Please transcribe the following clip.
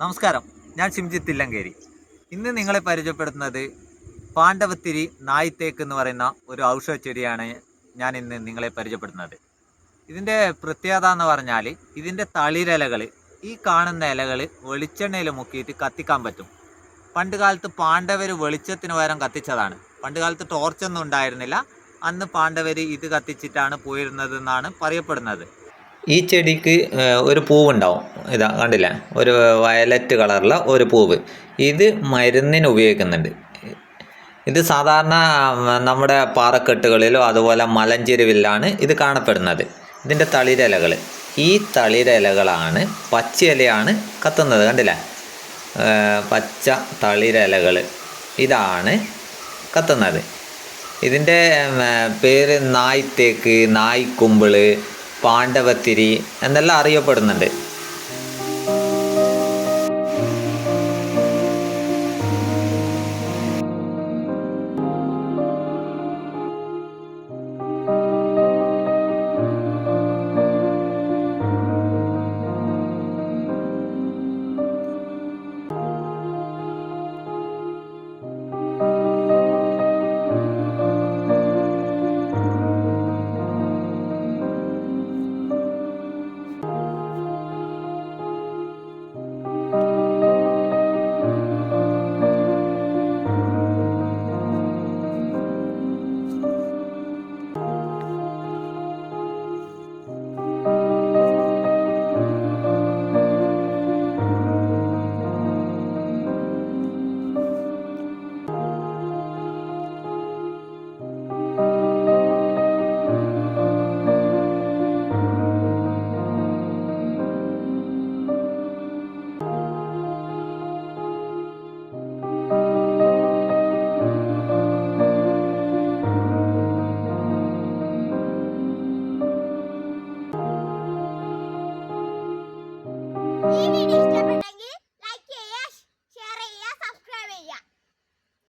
നമസ്കാരം, ഞാൻ ഷിംജിത്ത് തില്ലങ്കേരി. ഇന്ന് നിങ്ങളെ പരിചയപ്പെടുത്തുന്നത് പാണ്ഡവത്തിരി നായ്ത്തേക്ക് എന്ന് പറയുന്ന ഒരു ഔഷധ ചെടിയാണ് ഞാൻ ഇന്ന് നിങ്ങളെ പരിചയപ്പെടുത്തുന്നത്. ഇതിൻ്റെ പ്രത്യേകത എന്ന് പറഞ്ഞാൽ ഇതിൻ്റെ തളിരിലകൾ, ഈ കാണുന്ന ഇലകൾ വെളിച്ചെണ്ണയിൽ മുക്കിയിട്ട് കത്തിക്കാൻ പറ്റും. പണ്ട് കാലത്ത് പാണ്ഡവർ വെളിച്ചത്തിന് പകരം കത്തിച്ചതാണ്. പണ്ട് കാലത്ത് ടോർച്ചൊന്നും ഉണ്ടായിരുന്നില്ല. അന്ന് പാണ്ഡവർ ഇത് കത്തിച്ചിട്ടാണ് പോയിരുന്നത് എന്നാണ് പറയപ്പെടുന്നത്. ഈ ചെടിക്ക് ഒരു പൂവുണ്ടാവും. ഇതാ കണ്ടില്ലേ, ഒരു വയലറ്റ് കളറുള്ള ഒരു പൂവ്. ഇത് മരുന്നിന് ഉപയോഗിക്കുന്നുണ്ട്. ഇത് സാധാരണ നമ്മുടെ പാറക്കെട്ടുകളിലോ അതുപോലെ മലഞ്ചെരുവിലാണ് ഇത് കാണപ്പെടുന്നത്. ഇതിൻ്റെ തളിരിലകൾ, ഈ തളിരിലകളാണ്, പച്ച ഇലയാണ് കത്തുന്നത്. കണ്ടില്ലേ, പച്ച തളിരിലകൾ ഇതാണ് കത്തുന്നത്. ഇതിൻ്റെ പേര് നായ്ത്തേക്ക്, നായ്ക്കുമ്പിള്, പാണ്ഡവത്തിരി എന്നെല്ലാം അറിയപ്പെടുന്നുണ്ട്. Yay!